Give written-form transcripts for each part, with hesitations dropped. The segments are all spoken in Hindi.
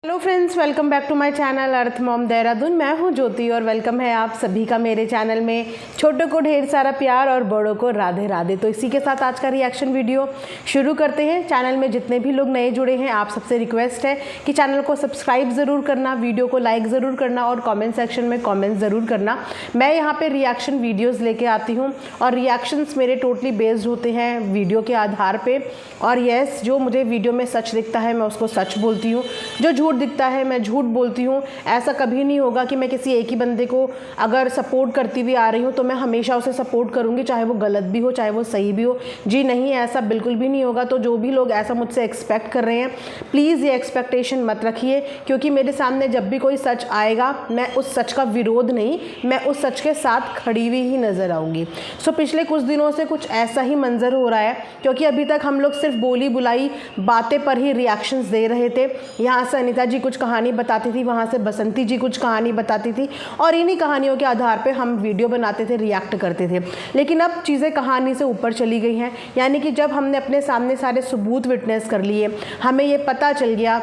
Hello friends, welcome back to my channel earth mom Dehradun. मैं हूं ज्योति और वेलकम है आप सभी का मेरे चैनल में। छोटों को ढेर सारा प्यार और बड़ों को राधे राधे। तो इसी के साथ आज का रिएक्शन वीडियो शुरू करते हैं। चैनल में जितने भी लोग नए जुड़े हैं, आप सबसे रिक्वेस्ट है कि चैनल को सब्सक्राइब ज़रूर करना, वीडियो को लाइक ज़रूर करना और कॉमेंट सेक्शन में कॉमेंट ज़रूर करना। मैं यहाँ पर रिएक्शन वीडियोज़ लेके आती हूँ और रिएक्शंस मेरे टोटली बेस्ड होते हैं वीडियो के आधार पर। और येस, जो मुझे वीडियो में सच दिखता है मैं उसको सच बोलती हूँ, जो झूठ दिखता है मैं झूठ बोलती हूँ। ऐसा कभी नहीं होगा कि मैं किसी एक ही बंदे को अगर सपोर्ट करती हुई आ रही हूँ तो मैं हमेशा उसे सपोर्ट करूँगी, चाहे वो गलत भी हो चाहे वो सही भी हो। जी नहीं, ऐसा बिल्कुल भी नहीं होगा। तो जो भी लोग ऐसा मुझसे एक्सपेक्ट कर रहे हैं, प्लीज़ ये एक्सपेक्टेशन मत रखिए, क्योंकि मेरे सामने जब भी कोई सच आएगा मैं उस सच का विरोध नहीं, मैं उस सच के साथ खड़ी हुई ही नज़र आऊँगी। सो पिछले कुछ दिनों से कुछ ऐसा ही मंजर हो रहा है, क्योंकि अभी तक हम लोग सिर्फ बोली बुलाई बातें पर ही रिएक्शंस दे रहे थे। यहाँ से अनीता जी कुछ कहानी बताती थी, वहाँ से बसंती जी कुछ कहानी बताती थी और इन्हीं कहानियों के आधार पे हम वीडियो बनाते थे, रिएक्ट करते थे। लेकिन अब चीज़ें कहानी से ऊपर चली गई हैं, यानी कि जब हमने अपने सामने सारे सबूत विटनेस कर लिए, हमें ये पता चल गया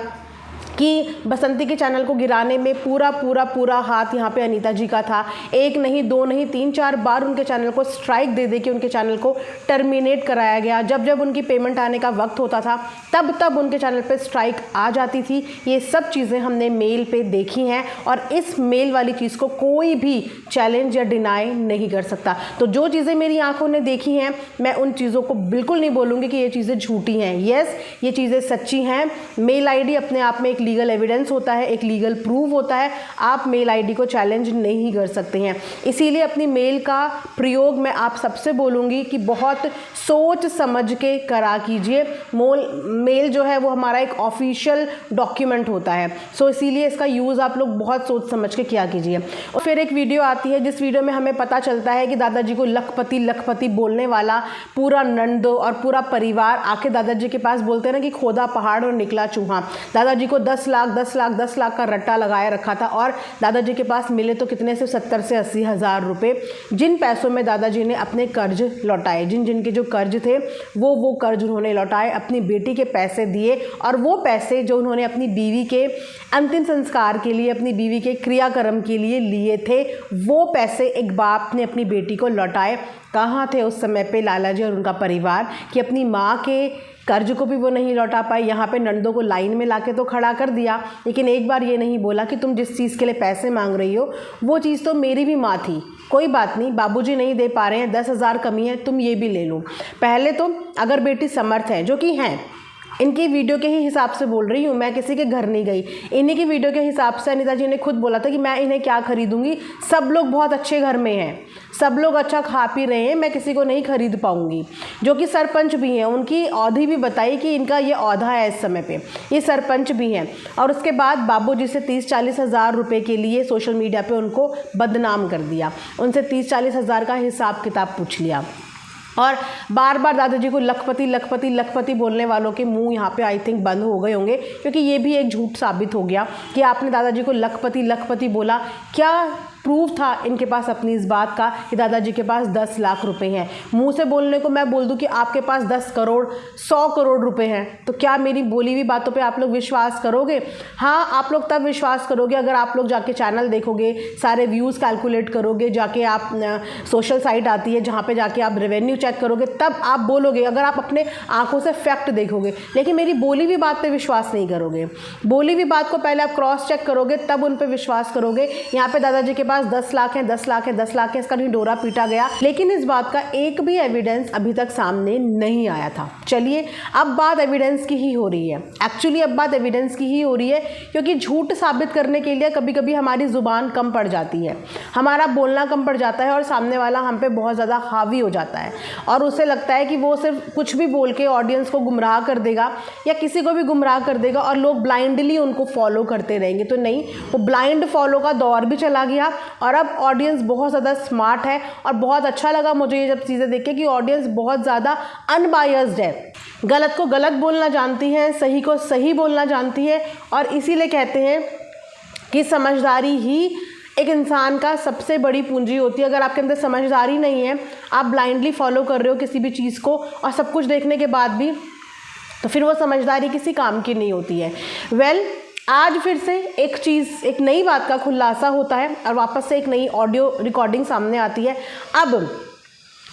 कि बसंती के चैनल को गिराने में पूरा हाथ यहाँ पे अनीता जी का था। एक नहीं, दो नहीं, 3-4 बार उनके चैनल को स्ट्राइक दे दे के उनके चैनल को टर्मिनेट कराया गया। जब जब उनकी पेमेंट आने का वक्त होता था तब उनके चैनल पे स्ट्राइक आ जाती थी। ये सब चीज़ें हमने मेल पे देखी हैं और इस मेल वाली चीज़ को कोई भी चैलेंज या डिनाई नहीं कर सकता। तो जो चीज़ें मेरी आंखों ने देखी हैं, मैं उन चीज़ों को बिल्कुल नहीं बोलूँगी कि ये चीज़ें झूठी हैं। येस, ये चीज़ें सच्ची हैं। मेल आईडी अपने आप में एक लीगल एविडेंस होता है, एक लीगल प्रूफ होता है। आप मेल आईडी को चैलेंज नहीं कर सकते हैं। इसीलिए अपनी मेल का प्रयोग मैं आप सबसे बोलूँगी कि बहुत सोच समझ के करा कीजिए। मेल जो है वो हमारा एक ऑफिशियल डॉक्यूमेंट होता है। सो इसीलिए इसका यूज़ आप लोग बहुत सोच समझ के किया कीजिए। और फिर एक वीडियो आती है जिस वीडियो में हमें पता चलता है कि दादाजी को लखपति बोलने वाला पूरा नंद और पूरा परिवार आके दादाजी के पास बोलते हैं ना कि खोदा पहाड़ और निकला चूहा। दादाजी को 10 लाख का रट्टा लगाए रखा था और दादाजी के पास मिले तो कितने से 70 से 80 हज़ार रुपये, जिन पैसों में दादाजी ने अपने कर्ज लौटाए, जिनके जो कर्ज थे वो कर्ज उन्होंने लौटाए, अपनी बेटी के पैसे दिए और वो पैसे जो उन्होंने अपनी बीवी के अंतिम संस्कार के लिए, अपनी बीवी के क्रियाक्रम के लिए लिए थे, वो पैसे एक बाप ने अपनी बेटी को लौटाए। कहाँ थे उस समय पे लाला जी और उनका परिवार कि अपनी माँ के कर्ज को भी वो नहीं लौटा पाए। यहाँ पे नंदों को लाइन में लाके तो खड़ा कर दिया, लेकिन एक बार ये नहीं बोला कि तुम जिस चीज़ के लिए पैसे मांग रही हो वो चीज़ तो मेरी भी माँ थी, कोई बात नहीं, बाबूजी नहीं दे पा रहे हैं, 10,000 कमी है, तुम ये भी ले लो। पहले तो अगर बेटी समर्थ है, जो कि हैं, इनकी वीडियो के ही हिसाब से बोल रही हूँ, मैं किसी के घर नहीं गई, इन्हीं की वीडियो के हिसाब से अनीता जी ने खुद बोला था कि मैं इन्हें क्या खरीदूंगी, सब लोग बहुत अच्छे घर में हैं, सब लोग अच्छा खा पी रहे हैं, मैं किसी को नहीं खरीद पाऊंगी। जो कि सरपंच भी हैं, उनकी औहदी भी बताई कि इनका ये औहदा है इस समय पे, ये सरपंच भी हैं। और उसके बाद बाबूजी से 30-40 हज़ार रुपये के लिए सोशल मीडिया पे उनको बदनाम कर दिया, उनसे 30-40 हज़ार का हिसाब किताब पूछ लिया और बार बार दादाजी को लखपति बोलने वालों के मुंह यहाँ पे आई थिंक बंद हो गए होंगे, क्योंकि ये भी एक झूठ साबित हो गया कि आपने दादाजी को लखपति बोला। क्या प्रूफ था इनके पास अपनी इस बात का कि दादाजी के पास 10 लाख रुपए हैं? मुंह से बोलने को मैं बोल दूं कि आपके पास 10 करोड़ 100 करोड़ रुपए हैं, तो क्या मेरी बोली हुई बातों पे आप लोग विश्वास करोगे? हाँ, आप लोग तब विश्वास करोगे अगर आप लोग जाके चैनल देखोगे, सारे व्यूज़ कैलकुलेट करोगे, जाके आप सोशल साइट आती है जहाँ पे जाके आप रेवेन्यू चेक करोगे, तब आप बोलोगे, अगर आप अपने आंखों से फैक्ट देखोगे। लेकिन मेरी बोली हुई बात पे विश्वास नहीं करोगे। बोली हुई बात को पहले आप क्रॉस चेक करोगे, तब उन पर विश्वास करोगे। यहाँ पे दादाजी के पास 10 लाख है, 10 लाख है, 10 लाख है, इसका ढिंढोरा पीटा गया, लेकिन इस बात का एक भी एविडेंस अभी तक सामने नहीं आया था। चलिए, अब बात एविडेंस की ही हो रही है। एक्चुअली अब बात एविडेंस की ही हो रही है, क्योंकि झूठ साबित करने के लिए कभी कभी हमारी ज़ुबान कम पड़ जाती है, हमारा बोलना कम पड़ जाता है और सामने वाला हम पे बहुत ज़्यादा हावी हो जाता है और उसे लगता है कि वो सिर्फ कुछ भी बोल के ऑडियंस को गुमराह कर देगा या किसी को भी गुमराह कर देगा और लोग ब्लाइंडली उनको फॉलो करते रहेंगे। तो नहीं, वो ब्लाइंड फॉलो का दौर भी चला गया और अब ऑडियंस बहुत ज़्यादा स्मार्ट है। और बहुत अच्छा लगा मुझे ये जब चीज़ें देख के कि ऑडियंस बहुत ज़्यादा अनबायस्ड है, गलत को गलत बोलना जानती है, सही को सही बोलना जानती है। और इसीलिए कहते हैं कि समझदारी ही एक इंसान का सबसे बड़ी पूंजी होती है। अगर आपके अंदर समझदारी नहीं है, आप ब्लाइंडली फॉलो कर रहे हो किसी भी चीज़ को और सब कुछ देखने के बाद भी, तो फिर वो समझदारी किसी काम की नहीं होती है। आज फिर से एक नई बात का खुलासा होता है और वापस से एक नई ऑडियो रिकॉर्डिंग सामने आती है। अब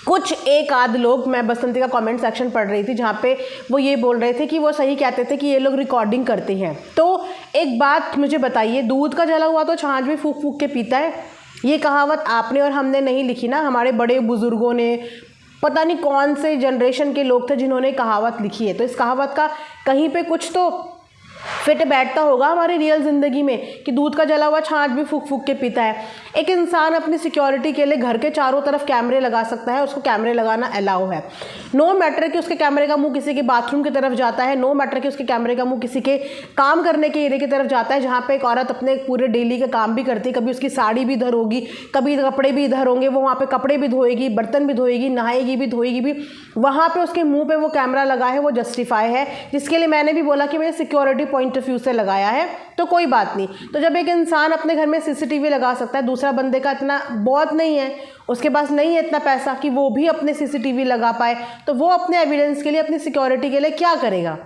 कुछ एक आध लोग, मैं बसंती का कमेंट सेक्शन पढ़ रही थी जहाँ पे वो ये बोल रहे थे कि वो सही कहते थे कि ये लोग रिकॉर्डिंग करते हैं। तो एक बात मुझे बताइए, दूध का जला हुआ तो छाछ भी फूक फूक के पीता है। ये कहावत आपने और हमने नहीं लिखी ना, हमारे बड़े बुजुर्गों ने, पता नहीं कौन से जनरेशन के लोग थे जिन्होंने कहावत लिखी है। तो इस कहावत का कहीं पे कुछ तो फिट बैठता होगा हमारी रियल ज़िंदगी में कि दूध का जला हुआ छाछ भी फूक फूक के पीता है। एक इंसान अपनी सिक्योरिटी के लिए घर के चारों तरफ कैमरे लगा सकता है, उसको कैमरे लगाना अलाउ है। नो मैटर कि उसके कैमरे का मुंह किसी के बाथरूम की तरफ जाता है, नो मैटर कि उसके कैमरे का मुंह किसी के काम करने के एरिया की तरफ जाता है, जहाँ पे एक औरत अपने पूरे डेली का काम भी करती है। कभी उसकी साड़ी भी इधर होगी, कभी कपड़े भी इधर होंगे, वो वहाँ पे कपड़े भी धोएगी, बर्तन भी धोएगी, नहाएगी भी, धोएगी भी, वहाँ पे उसके मुंह पे वो कैमरा लगा है, वो जस्टिफाई है। जिसके लिए मैंने भी बोला कि मैंने सिक्योरिटी पॉइंट ऑफ व्यू से लगाया है, तो कोई बात नहीं। तो जब एक इंसान अपने घर में सीसीटीवी लगा सकता है, दूसरा बंदे का इतना बहुत नहीं है, उसके पास नहीं है इतना पैसा कि वो भी अपने सीसीटीवी लगा पाए, तो वो अपने एविडेंस के लिए, अपनी सिक्योरिटी के लिए क्या करेगा?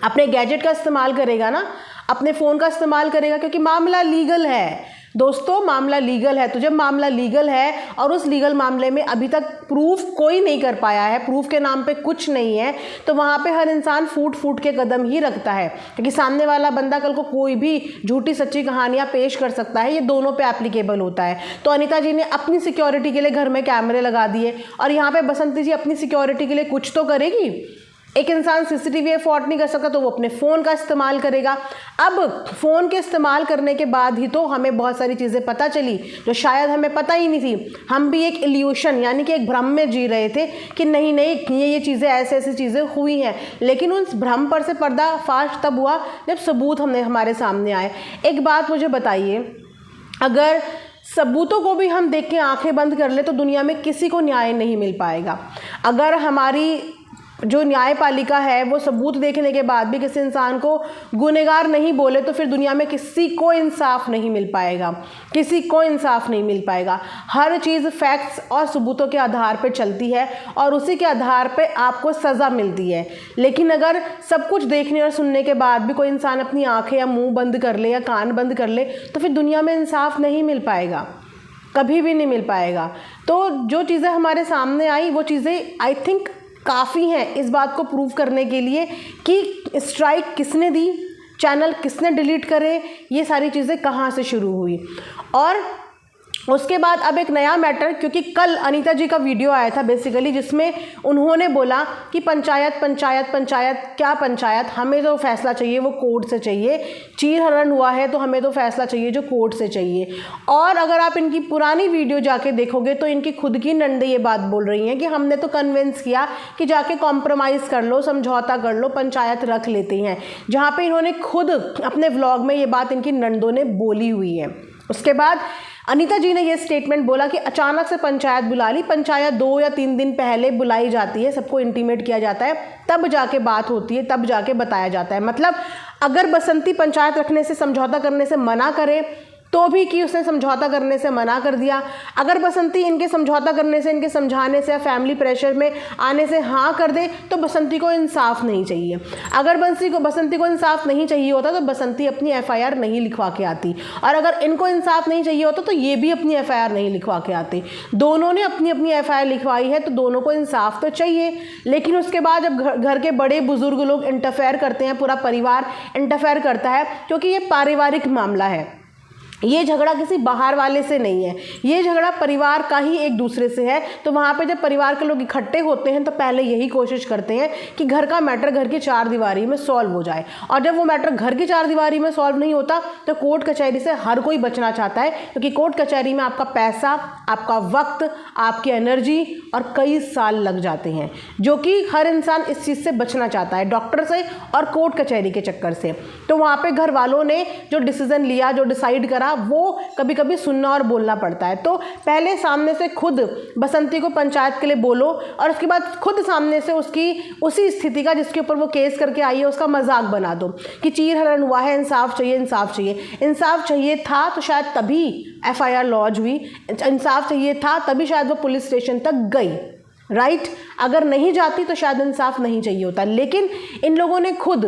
अपने गैजेट का इस्तेमाल करेगा ना, अपने फ़ोन का इस्तेमाल करेगा, क्योंकि मामला लीगल है दोस्तों, मामला लीगल है। तो जब मामला लीगल है और उस लीगल मामले में अभी तक प्रूफ कोई नहीं कर पाया है, प्रूफ के नाम पे कुछ नहीं है, तो वहाँ पे हर इंसान फूट फूट के कदम ही रखता है, क्योंकि सामने वाला बंदा कल को कोई भी झूठी सच्ची कहानियाँ पेश कर सकता है। ये दोनों पे एप्लीकेबल होता है। तो अनीता जी ने अपनी सिक्योरिटी के लिए घर में कैमरे लगा दिए, और यहाँ पर बसंती जी अपनी सिक्योरिटी के लिए कुछ तो करेगी। एक इंसान सीसीटीवी अफोर्ड नहीं कर सकता तो वो अपने फ़ोन का इस्तेमाल करेगा। अब फ़ोन के इस्तेमाल करने के बाद ही तो हमें बहुत सारी चीज़ें पता चली जो शायद हमें पता ही नहीं थी। हम भी एक इल्यूशन यानी कि एक भ्रम में जी रहे थे कि नहीं ये चीज़ें ऐसी चीज़ें हुई हैं, लेकिन उस भ्रम पर से पर्दाफाश तब हुआ जब सबूत हमारे सामने आए। एक बात मुझे बताइए, अगर सबूतों को भी हम देख के आंखें बंद कर ले तो दुनिया में किसी को न्याय नहीं मिल पाएगा। अगर हमारी जो न्यायपालिका है वो सबूत देखने के बाद भी किसी इंसान को गुनहगार नहीं बोले तो फिर दुनिया में किसी को इंसाफ नहीं मिल पाएगा, किसी को इंसाफ नहीं मिल पाएगा। हर चीज़ फैक्ट्स और सबूतों के आधार पर चलती है और उसी के आधार पे आपको सज़ा मिलती है। लेकिन अगर सब कुछ देखने और सुनने के बाद भी कोई इंसान अपनी आंखें या मुंह बंद कर ले या कान बंद कर ले तो फिर दुनिया में इंसाफ नहीं मिल पाएगा, कभी भी नहीं मिल पाएगा। तो जो चीज़ें हमारे सामने आई वो चीज़ें आई थिंक काफ़ी हैं इस बात को प्रूव करने के लिए कि स्ट्राइक किसने दी, चैनल किसने डिलीट करे, ये सारी चीज़ें कहाँ से शुरू हुई। और उसके बाद अब एक नया मैटर, क्योंकि कल अनीता जी का वीडियो आया था बेसिकली जिसमें उन्होंने बोला कि पंचायत पंचायत पंचायत, क्या पंचायत, हमें तो फैसला चाहिए वो कोर्ट से चाहिए, चीरहरण हुआ है तो हमें तो फैसला चाहिए जो कोर्ट से चाहिए। और अगर आप इनकी पुरानी वीडियो जाके देखोगे तो इनकी खुद की नंदे ये बात बोल रही हैं कि हमने तो कन्विंस किया कि जाके कॉम्प्रोमाइज़ कर लो, समझौता कर लो, पंचायत रख लेते हैं, जहाँ पर इन्होंने खुद अपने व्लॉग में ये बात इनकी नंदों ने बोली हुई है। उसके बाद अनीता जी ने ये स्टेटमेंट बोला कि अचानक से पंचायत बुला ली। पंचायत 2 या 3 दिन पहले बुलाई जाती है, सबको इंटीमेट किया जाता है, तब जाके बात होती है, तब जाके बताया जाता है। मतलब अगर बसंती पंचायत रखने से, समझौता करने से मना करे तो भी कि उसने समझौता करने से मना कर दिया, अगर बसंती इनके समझौता करने से, इनके समझाने से या फैमिली प्रेशर में आने से हाँ कर दे तो बसंती को इंसाफ नहीं चाहिए। अगर बसंती को इंसाफ नहीं चाहिए होता तो बसंती अपनी एफआईआर नहीं लिखवा के आती, और अगर इनको इंसाफ नहीं चाहिए होता तो ये भी अपनी एफआईआर नहीं लिखवा के आते। दोनों ने अपनी अपनी एफआईआर लिखवाई है तो दोनों को इंसाफ तो चाहिए। लेकिन उसके बाद जब घर के बड़े बुजुर्ग लोग इंटरफेयर करते हैं, पूरा परिवार इंटरफेयर करता है, क्योंकि ये पारिवारिक मामला है, ये झगड़ा किसी बाहर वाले से नहीं है, ये झगड़ा परिवार का ही एक दूसरे से है। तो वहाँ पे जब परिवार के लोग इकट्ठे होते हैं तो पहले यही कोशिश करते हैं कि घर का मैटर घर की 4 दीवारी में सॉल्व हो जाए, और जब वो मैटर घर की 4 दीवारी में सॉल्व नहीं होता तो कोर्ट कचहरी से हर कोई बचना चाहता है, क्योंकि कोर्ट कचहरी में आपका पैसा, आपका वक्त, आपकी एनर्जी और कई साल लग जाते हैं, जो कि हर इंसान इस चीज़ से बचना चाहता है, डॉक्टर से और कोर्ट कचहरी के चक्कर से। तो वहाँ पर घर वालों ने जो डिसीज़न लिया, जो डिसाइड करा, वो कभी कभी सुनना और बोलना पड़ता है। तो पहले सामने से खुद बसंती को पंचायत के लिए बोलो और उसके बाद खुद सामने से उसी स्थिति का जिसके ऊपर वो केस करके आई है उसका मजाक बना दो कि चीरहरण हुआ है, इंसाफ चाहिए, इंसाफ चाहिए। इंसाफ चाहिए था तो शायद तभी एफआईआर लॉन्च हुई, इंसाफ चाहिए था तभी शायद वो पुलिस स्टेशन तक गई, राइट। अगर नहीं जाती तो शायद इंसाफ नहीं चाहिए होता। लेकिन इन लोगों ने खुद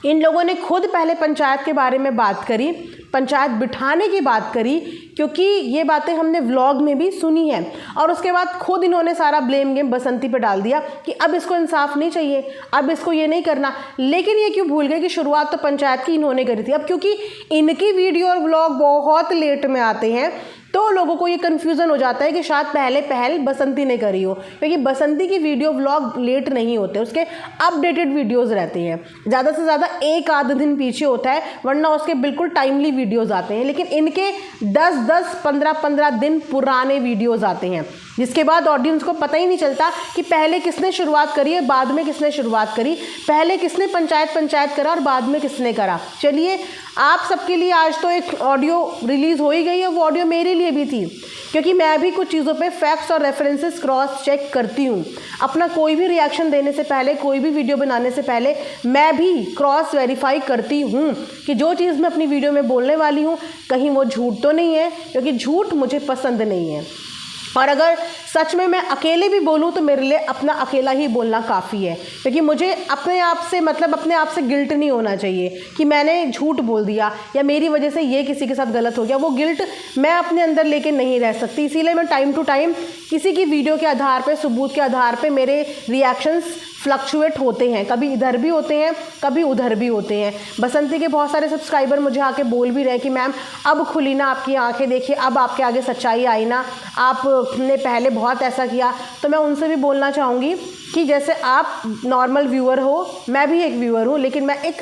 इन लोगों ने खुद पहले पंचायत के बारे में बात करी, पंचायत बिठाने की बात करी, क्योंकि ये बातें हमने व्लॉग में भी सुनी है, और उसके बाद खुद इन्होंने सारा ब्लेम गेम बसंती पे डाल दिया कि अब इसको इंसाफ नहीं चाहिए, अब इसको ये नहीं करना। लेकिन ये क्यों भूल गए कि शुरुआत तो पंचायत की इन्होंने करी थी। अब क्योंकि इनकी वीडियो और व्लॉग बहुत लेट में आते हैं तो लोगों को ये कन्फ्यूज़न हो जाता है कि शायद पहल बसंती ने करी हो, क्योंकि बसंती की वीडियो व्लॉग लेट नहीं होते, उसके अपडेटेड वीडियोस रहते हैं, ज़्यादा से ज़्यादा एक आध दिन पीछे होता है, वरना उसके बिल्कुल टाइमली वीडियोस आते हैं। लेकिन इनके 10-10, 15-15 दिन पुराने वीडियोस आते हैं, जिसके बाद ऑडियंस को पता ही नहीं चलता कि पहले किसने शुरुआत करी है, बाद में किसने शुरुआत करी, पहले किसने पंचायत करा और बाद में किसने करा। चलिए, आप सबके लिए आज तो एक ऑडियो रिलीज़ हो ही गई है, वो ऑडियो मेरे लिए भी थी, क्योंकि मैं भी कुछ चीज़ों पे फैक्ट्स और रेफरेंसेस क्रॉस चेक करती हूँ। अपना कोई भी रिएक्शन देने से पहले, कोई भी वीडियो बनाने से पहले मैं भी क्रॉस वेरीफाई करती हूँ कि जो चीज़ मैं अपनी वीडियो में बोलने वाली हूँ कहीं वो झूठ तो नहीं है, क्योंकि झूठ मुझे पसंद नहीं है। और अगर सच में मैं अकेले भी बोलूँ तो मेरे लिए अपना अकेला ही बोलना काफ़ी है, क्योंकि मुझे अपने आप से गिल्ट नहीं होना चाहिए कि मैंने झूठ बोल दिया या मेरी वजह से ये किसी के साथ गलत हो गया। वो गिल्ट मैं अपने अंदर लेके नहीं रह सकती, इसीलिए मैं टाइम टू टाइम किसी की वीडियो के आधार पे, सबूत के आधार पे मेरे रिएक्शंस फ्लक्चुएट होते हैं, कभी इधर भी होते हैं, कभी उधर भी होते हैं। बसंती के बहुत सारे सब्सक्राइबर मुझे आके बोल भी रहे हैं कि मैम अब खुली ना आपकी आंखें, देखिए अब आपके आगे सच्चाई आई ना, आपने पहले बहुत ऐसा किया। तो मैं उनसे भी बोलना चाहूँगी कि जैसे आप नॉर्मल व्यूअर हो, मैं भी एक व्यूअर हूँ, लेकिन मैं एक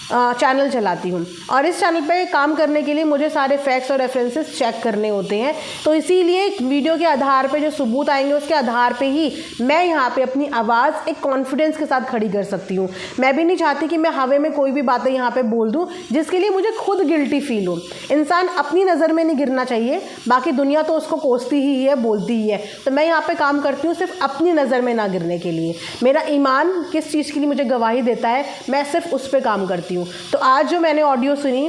चैनल चलाती हूँ और इस चैनल पे काम करने के लिए मुझे सारे फैक्ट्स और रेफरेंसेस चेक करने होते हैं। तो इसीलिए वीडियो के आधार पे जो सबूत आएंगे उसके आधार पे ही मैं यहाँ पे अपनी आवाज़ एक कॉन्फिडेंस के साथ खड़ी कर सकती हूँ। मैं भी नहीं चाहती कि मैं हवा में कोई भी बातें यहाँ पे बोल दूँ जिसके लिए मुझे खुद गिल्टी फील हो। इंसान अपनी नज़र में नहीं गिरना चाहिए, बाकी दुनिया तो उसको कोसती ही है, बोलती ही है। तो मैं यहाँ पर काम करती हूँ सिर्फ अपनी नज़र में ना गिरने के लिए। मेरा ईमान किस चीज़ के लिए मुझे गवाही देता है, मैं सिर्फ उस पर काम करती हूँ। तो आज जो मैंने ऑडियो सुनी,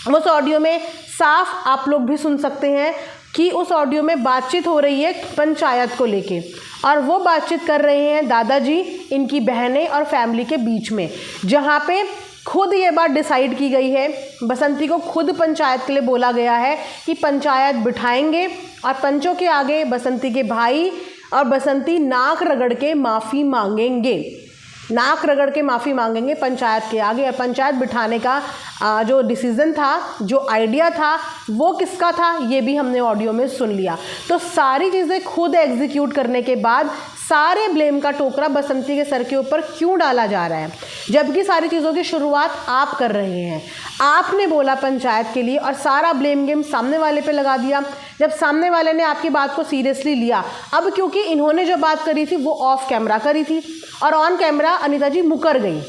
उस ऑडियो में साफ आप लोग भी सुन सकते हैं कि उस ऑडियो में बातचीत हो रही है पंचायत को लेके, और वो बातचीत कर रहे हैं दादाजी, इनकी बहनें और फैमिली के बीच में, जहाँ पे खुद ये बात डिसाइड की गई है। बसंती को खुद पंचायत के लिए बोला गया है कि पंचायत बिठाएंगे और पंचों के आगे बसंती के भाई और बसंती नाक रगड़ के माफ़ी मांगेंगे, नाक रगड़ के माफ़ी मांगेंगे पंचायत के आगे। और पंचायत बिठाने का जो डिसीज़न था, जो आइडिया था, वो किसका था ये भी हमने ऑडियो में सुन लिया। तो सारी चीज़ें खुद एग्जीक्यूट करने के बाद सारे ब्लेम का टोकरा बसंती के सर के ऊपर क्यों डाला जा रहा है, जबकि सारी चीज़ों की शुरुआत आप कर रहे हैं। आपने बोला पंचायत के लिए और सारा ब्लेम गेम सामने वाले पे लगा दिया। जब सामने वाले ने आपकी बात को सीरियसली लिया, अब क्योंकि इन्होंने जो बात करी थी वो ऑफ कैमरा करी थी और ऑन कैमरा अनीता जी मुकर गई,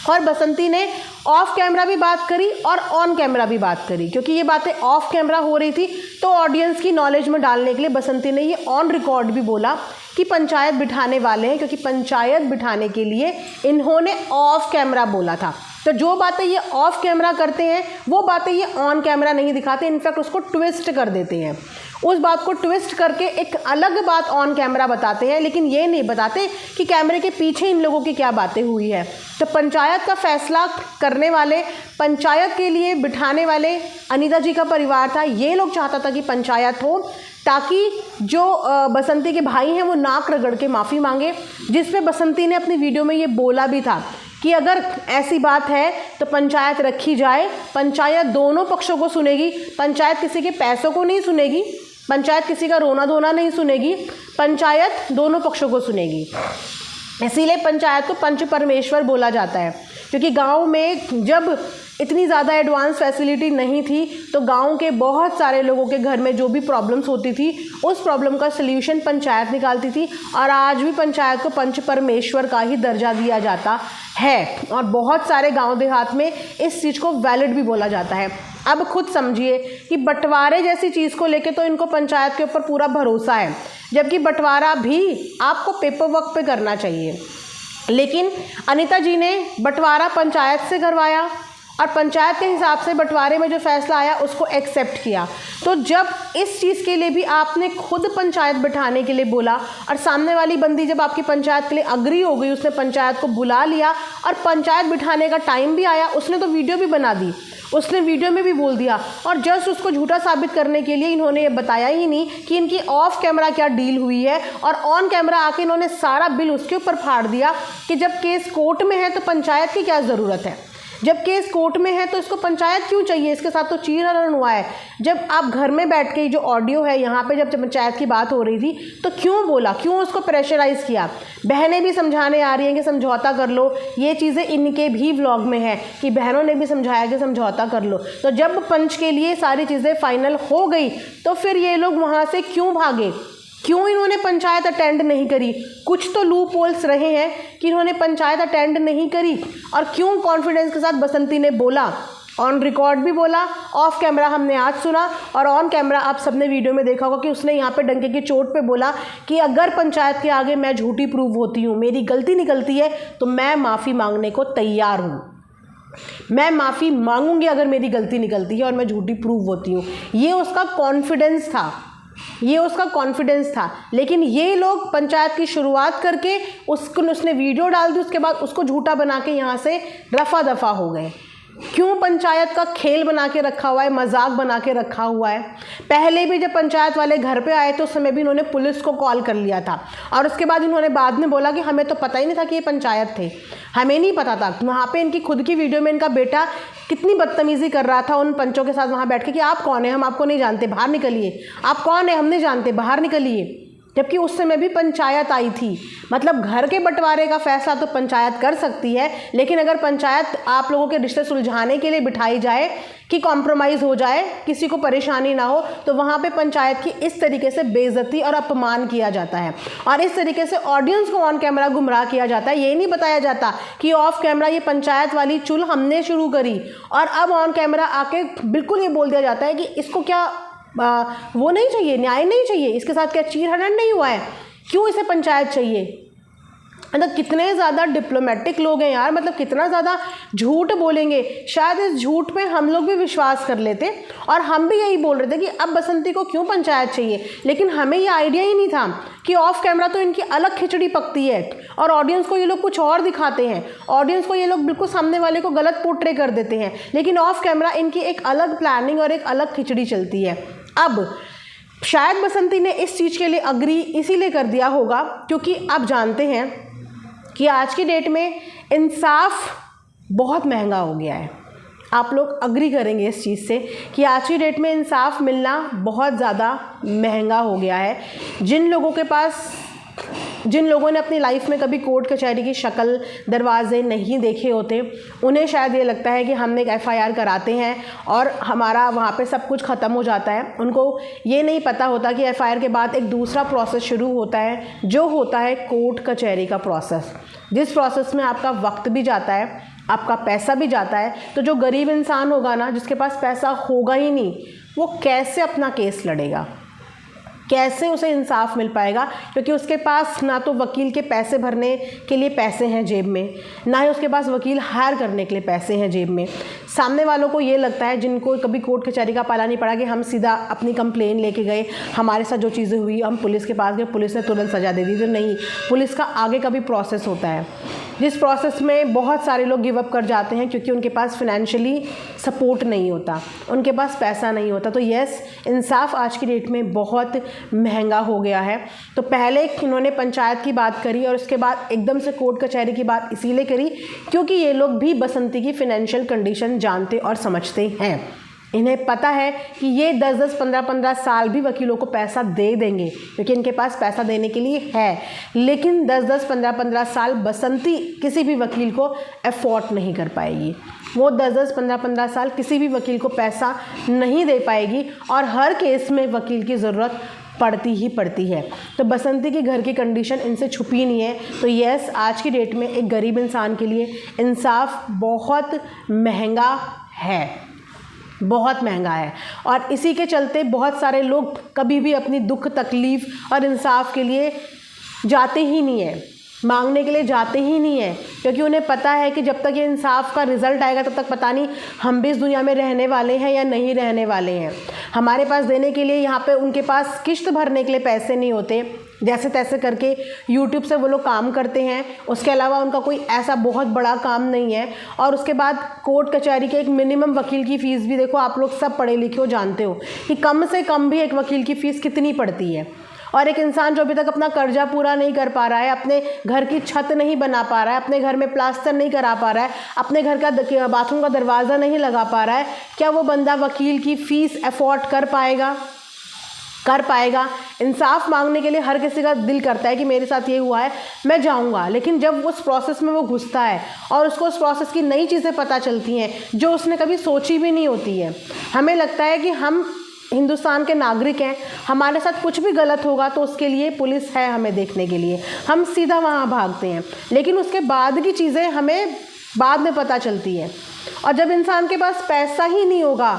और बसंती ने ऑफ कैमरा भी बात करी और ऑन कैमरा भी बात करी। क्योंकि ये बातें ऑफ कैमरा हो रही थी तो ऑडियंस की नॉलेज में डालने के लिए बसंती ने ये ऑन रिकॉर्ड भी बोला कि पंचायत बिठाने वाले हैं, क्योंकि पंचायत बिठाने के लिए इन्होंने ऑफ कैमरा बोला था। तो जो बातें ये ऑफ कैमरा करते हैं वो बातें ये ऑन कैमरा नहीं दिखाते, इनफैक्ट उसको ट्विस्ट कर देते हैं। उस बात को ट्विस्ट करके एक अलग बात ऑन कैमरा बताते हैं, लेकिन ये नहीं बताते कि कैमरे के पीछे इन लोगों की क्या बातें हुई है। तो पंचायत का फैसला करने वाले, पंचायत के लिए बिठाने वाले अनीता जी का परिवार था। ये लोग चाहता था कि पंचायत हो ताकि जो बसंती के भाई हैं वो नाक रगड़ के माफ़ी मांगे, जिस पे बसंती ने अपनी वीडियो में ये बोला भी था कि अगर ऐसी बात है तो पंचायत रखी जाए, पंचायत दोनों पक्षों को सुनेगी, पंचायत किसी के पैसों को नहीं सुनेगी, पंचायत किसी का रोना धोना नहीं सुनेगी, पंचायत दोनों पक्षों को सुनेगी। इसीलिए पंचायत को पंच परमेश्वर बोला जाता है, क्योंकि गांव में जब इतनी ज़्यादा एडवांस फैसिलिटी नहीं थी तो गांव के बहुत सारे लोगों के घर में जो भी प्रॉब्लम्स होती थी उस प्रॉब्लम का सल्यूशन पंचायत निकालती थी। और आज भी पंचायत को पंच परमेश्वर का ही दर्जा दिया जाता है, और बहुत सारे गांव देहात में इस चीज़ को वैलिड भी बोला जाता है। अब खुद समझिए कि बंटवारे जैसी चीज़ को लेके तो इनको पंचायत के ऊपर पूरा भरोसा है, जबकि बंटवारा भी आपको पेपर वर्क पे करना चाहिए। लेकिन अनीता जी ने बंटवारा पंचायत से करवाया और पंचायत के हिसाब से बंटवारे में जो फैसला आया उसको एक्सेप्ट किया। तो जब इस चीज़ के लिए भी आपने खुद पंचायत बिठाने के लिए बोला और सामने वाली बंदी जब आपकी पंचायत के लिए अग्री हो गई, उसने पंचायत को बुला लिया और पंचायत बिठाने का टाइम भी आया, उसने तो वीडियो भी बना दी, उसने वीडियो में भी बोल दिया और जस्ट उसको झूठा साबित करने के लिए इन्होंने ये बताया ही नहीं कि इनकी ऑफ कैमरा क्या डील हुई है, और ऑन कैमरा आके इन्होंने सारा बिल उसके ऊपर फाड़ दिया कि जब केस कोर्ट में है तो पंचायत की क्या ज़रूरत है, जब केस कोर्ट में है तो इसको पंचायत क्यों चाहिए, इसके साथ तो चीरहरण हुआ है। जब आप घर में बैठ के जो ऑडियो है यहाँ पे जब पंचायत की बात हो रही थी तो क्यों बोला, क्यों उसको प्रेशराइज किया। बहनें भी समझाने आ रही हैं कि समझौता कर लो, ये चीज़ें इनके भी व्लॉग में है कि बहनों ने भी समझाया कि समझौता कर लो। तो जब पंच के लिए सारी चीज़ें फाइनल हो गई तो फिर ये लोग वहाँ से क्यों भागे, क्यों इन्होंने पंचायत अटेंड नहीं करी। कुछ तो लूप होल्स रहे हैं कि इन्होंने पंचायत अटेंड नहीं करी, और क्यों कॉन्फिडेंस के साथ बसंती ने बोला, ऑन रिकॉर्ड भी बोला, ऑफ कैमरा हमने आज सुना और ऑन कैमरा आप सबने वीडियो में देखा होगा कि उसने यहाँ पे डंके की चोट पे बोला कि अगर पंचायत के आगे मैं झूठी प्रूव होती हूँ, मेरी गलती निकलती है तो मैं माफ़ी मांगने को तैयार हूँ, मैं माफ़ी मांगूंगी अगर मेरी गलती निकलती है और मैं झूठी प्रूव होती हूँ। ये उसका कॉन्फिडेंस था, ये उसका कॉन्फिडेंस था। लेकिन ये लोग पंचायत की शुरुआत करके उसने वीडियो डाल दी, उसके बाद उसको झूठा बना के यहाँ से रफा दफा हो गए। क्यों पंचायत का खेल बना के रखा हुआ है, मजाक बना के रखा हुआ है। पहले भी जब पंचायत वाले घर पे आए तो उस समय भी इन्होंने पुलिस को कॉल कर लिया था, और उसके बाद इन्होंने बाद में बोला कि हमें तो पता ही नहीं था कि ये पंचायत थे, हमें नहीं पता था। वहाँ पे इनकी खुद की वीडियो में इनका बेटा कितनी बदतमीज़ी कर रहा था उन पंचों के साथ वहाँ बैठ के कि आप कौन है, हम आपको नहीं जानते, बाहर निकलिए, आप कौन है, हम नहीं जानते, बाहर निकलिए। जबकि उस समय भी पंचायत आई थी। मतलब घर के बंटवारे का फैसला तो पंचायत कर सकती है, लेकिन अगर पंचायत आप लोगों के रिश्ते सुलझाने के लिए बिठाई जाए कि कॉम्प्रोमाइज़ हो जाए, किसी को परेशानी ना हो, तो वहाँ पे पंचायत की इस तरीके से बेइज्जती और अपमान किया जाता है, और इस तरीके से ऑडियंस को ऑन कैमरा गुमराह किया जाता है। ये नहीं बताया जाता कि ऑफ कैमरा ये पंचायत वाली चुल हमने शुरू करी, और अब ऑन कैमरा आके बिल्कुल ये बोल दिया जाता है कि इसको क्या वो नहीं चाहिए, न्याय नहीं चाहिए, इसके साथ क्या चीरहरण नहीं हुआ है, क्यों इसे पंचायत चाहिए। मतलब कितने ज़्यादा डिप्लोमेटिक लोग हैं यार, मतलब कितना ज़्यादा झूठ बोलेंगे। शायद इस झूठ पे हम लोग भी विश्वास कर लेते, और हम भी यही बोल रहे थे कि अब बसंती को क्यों पंचायत चाहिए, लेकिन हमें ये आइडिया ही नहीं था कि ऑफ कैमरा तो इनकी अलग खिचड़ी पकती है और ऑडियंस को ये लोग कुछ और दिखाते हैं, ऑडियंस को ये लोग बिल्कुल सामने वाले को गलत पोर्ट्रे कर देते हैं, लेकिन ऑफ कैमरा इनकी एक अलग प्लानिंग और एक अलग खिचड़ी चलती है। अब शायद बसंती ने इस चीज़ के लिए अग्री इसीलिए कर दिया होगा क्योंकि आप जानते हैं कि आज की डेट में इंसाफ बहुत महंगा हो गया है। आप लोग अग्री करेंगे इस चीज़ से कि आज की डेट में इंसाफ मिलना बहुत ज़्यादा महंगा हो गया है। जिन लोगों ने अपनी लाइफ में कभी कोर्ट कचहरी की शक्ल दरवाजे नहीं देखे होते, उन्हें शायद ये लगता है कि हम एक एफआईआर कराते हैं और हमारा वहाँ पे सब कुछ ख़त्म हो जाता है। उनको ये नहीं पता होता कि एफआईआर के बाद एक दूसरा प्रोसेस शुरू होता है, जो होता है कोर्ट कचहरी का प्रोसेस, जिस प्रोसेस में आपका वक्त भी जाता है, आपका पैसा भी जाता है। तो जो गरीब इंसान होगा ना, जिसके पास पैसा होगा ही नहीं, वो कैसे अपना केस लड़ेगा, कैसे उसे इंसाफ मिल पाएगा, क्योंकि उसके पास ना तो वकील के पैसे भरने के लिए पैसे हैं जेब में, ना ही उसके पास वकील हायर करने के लिए पैसे हैं जेब में। सामने वालों को ये लगता है, जिनको कभी कोर्ट कचहरी का पाला नहीं पड़ा, कि हम सीधा अपनी कंप्लेन लेके गए, हमारे साथ जो चीज़ें हुई हम पुलिस के पास गए, पुलिस ने तुरंत सज़ा दे दी। तो नहीं, पुलिस का आगे का भी प्रोसेस होता है, जिस प्रोसेस में बहुत सारे लोग गिव अप कर जाते हैं क्योंकि उनके पास फाइनेंशियली सपोर्ट नहीं होता, उनके पास पैसा नहीं होता। तो यस, इंसाफ आज की डेट में बहुत महंगा हो गया है। तो पहले इन्होंने पंचायत की बात करी और उसके बाद एकदम से कोर्ट कचहरी की बात इसीलिए करी क्योंकि ये लोग भी बसंती की फाइनेंशियल कंडीशन जानते और समझते हैं। इन्हें पता है कि ये 10-10, 15-15 साल भी वकीलों को पैसा दे देंगे क्योंकि इनके पास पैसा देने के लिए है, लेकिन 10-10, 15-15 साल बसंती किसी भी वकील को अफोर्ड नहीं कर पाएगी। वो 10-10, 15-15 साल किसी भी वकील को पैसा नहीं दे पाएगी, और हर केस में वकील की ज़रूरत पड़ती ही पड़ती है। तो बसंती के घर की कंडीशन इनसे छुपी नहीं है। तो यस, आज की डेट में एक गरीब इंसान के लिए इंसाफ बहुत महंगा है, बहुत महंगा है, और इसी के चलते बहुत सारे लोग कभी भी अपनी दुख तकलीफ़ और इंसाफ के लिए जाते ही नहीं हैं। मांगने के लिए जाते ही नहीं है, क्योंकि उन्हें पता है कि जब तक ये इंसाफ का रिज़ल्ट आएगा तब तक पता नहीं हम भी इस दुनिया में रहने वाले हैं या नहीं रहने वाले हैं। हमारे पास देने के लिए यहाँ पे उनके पास किश्त भरने के लिए पैसे नहीं होते, जैसे तैसे करके यूट्यूब से वो लोग काम करते हैं। उसके अलावा उनका कोई ऐसा बहुत बड़ा काम नहीं है। और उसके बाद कोर्ट कचहरी के एक मिनिमम वकील की फ़ीस भी देखो, आप लोग सब पढ़े लिखे हो जानते हो कि कम से कम भी एक वकील की फ़ीस कितनी पड़ती है। और एक इंसान जो अभी तक अपना कर्जा पूरा नहीं कर पा रहा है, अपने घर की छत नहीं बना पा रहा है, अपने घर में प्लास्टर नहीं करा पा रहा है, अपने घर का बाथरूम का दरवाज़ा नहीं लगा पा रहा है, क्या वो बंदा वकील की फ़ीस अफोर्ड कर पाएगा? इंसाफ मांगने के लिए हर किसी का दिल करता है कि मेरे साथ ये हुआ है, मैं जाऊंगा। लेकिन जब उस प्रोसेस में वो घुसता है और उसको उस प्रोसेस की नई चीज़ें पता चलती हैं जो उसने कभी सोची भी नहीं होती है, हमें लगता है कि हम हिंदुस्तान के नागरिक हैं, हमारे साथ कुछ भी गलत होगा तो उसके लिए पुलिस है हमें देखने के लिए, हम सीधा वहाँ भागते हैं। लेकिन उसके बाद की चीज़ें हमें बाद में पता चलती है। और जब इंसान के पास पैसा ही नहीं होगा,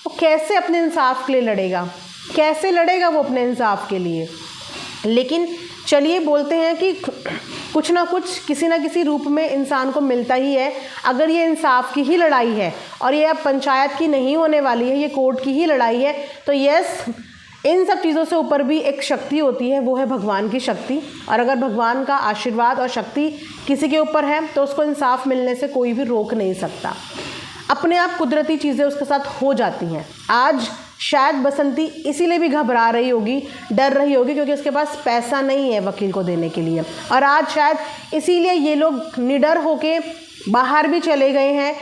वो कैसे अपने इंसाफ के लिए लड़ेगा? कैसे लड़ेगा वो अपने इंसाफ के लिए? लेकिन चलिए बोलते हैं कि कुछ ना कुछ किसी ना किसी रूप में इंसान को मिलता ही है। अगर ये इंसाफ की ही लड़ाई है और ये अब पंचायत की नहीं होने वाली है, ये कोर्ट की ही लड़ाई है, तो यस, इन सब चीज़ों से ऊपर भी एक शक्ति होती है, वो है भगवान की शक्ति। और अगर भगवान का आशीर्वाद और शक्ति किसी के ऊपर है तो उसको इंसाफ मिलने से कोई भी रोक नहीं सकता। अपने आप कुदरती चीज़ें उसके साथ हो जाती हैं। आज शायद बसंती इसीलिए भी घबरा रही होगी, डर रही होगी, क्योंकि उसके पास पैसा नहीं है वकील को देने के लिए। और आज शायद इसीलिए ये लोग निडर होके बाहर भी चले गए हैं,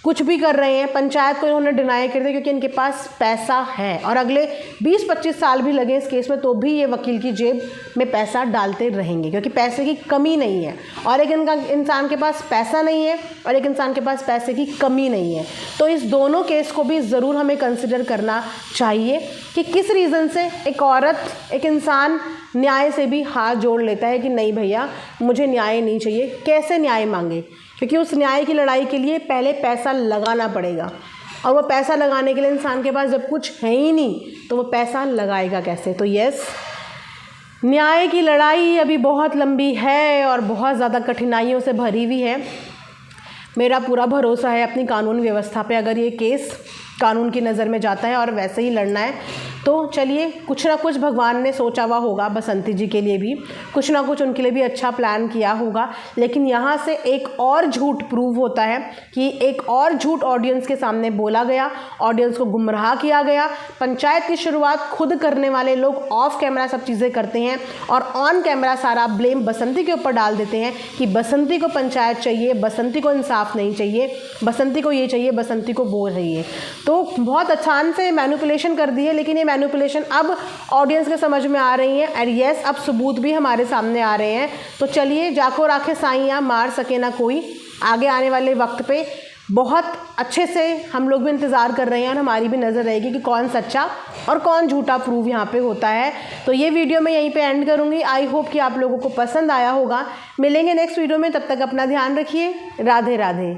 कुछ भी कर रहे हैं, पंचायत को इन्होंने डिनाई कर दिया क्योंकि इनके पास पैसा है। और अगले 20-25 साल भी लगे इस केस में तो भी ये वकील की जेब में पैसा डालते रहेंगे, क्योंकि पैसे की कमी नहीं है। और एक इंसान के पास पैसा नहीं है और एक इंसान के पास पैसे की कमी नहीं है। तो इस दोनों केस को भी ज़रूर हमें कंसिडर करना चाहिए कि किस रीज़न से एक औरत, एक इंसान न्याय से भी हाथ जोड़ लेता है कि नहीं भैया मुझे न्याय नहीं चाहिए। कैसे न्याय मांगे? क्योंकि उस न्याय की लड़ाई के लिए पहले पैसा लगाना पड़ेगा, और वो पैसा लगाने के लिए इंसान के पास जब कुछ है ही नहीं तो वो पैसा लगाएगा कैसे? तो यस, न्याय की लड़ाई अभी बहुत लंबी है और बहुत ज़्यादा कठिनाइयों से भरी हुई है। मेरा पूरा भरोसा है अपनी कानून व्यवस्था पे। अगर ये केस कानून की नज़र में जाता है और वैसे ही लड़ना है तो चलिए, कुछ ना कुछ भगवान ने सोचा हुआ होगा बसंती जी के लिए भी, कुछ ना कुछ उनके लिए भी अच्छा प्लान किया होगा। लेकिन यहाँ से एक और झूठ प्रूव होता है कि एक और झूठ ऑडियंस के सामने बोला गया, ऑडियंस को गुमराह किया गया। पंचायत की शुरुआत खुद करने वाले लोग ऑफ कैमरा सब चीज़ें करते हैं और ऑन कैमरा सारा ब्लेम बसंती के ऊपर डाल देते हैं कि बसंती को पंचायत चाहिए, बसंती को इंसाफ नहीं चाहिए, बसंती को ये चाहिए, बसंती को वो चाहिए। तो बहुत आसान से मैनिपुलेशन कर दी है, लेकिन ये मैनिपुलेशन अब ऑडियंस के समझ में आ रही है। एंड यस, अब सबूत भी हमारे सामने आ रहे हैं। तो चलिए, जाको राखे साइयाँ मार सके ना कोई, आगे आने वाले वक्त पे बहुत अच्छे से हम लोग भी इंतज़ार कर रहे हैं और हमारी भी नज़र रहेगी कि कौन सच्चा और कौन झूठा प्रूव यहाँ पे होता है। तो ये वीडियो मैं यहीं पे एंड करूँगी। आई होप कि आप लोगों को पसंद आया होगा। मिलेंगे नेक्स्ट वीडियो में, तब तक अपना ध्यान रखिए। राधे राधे।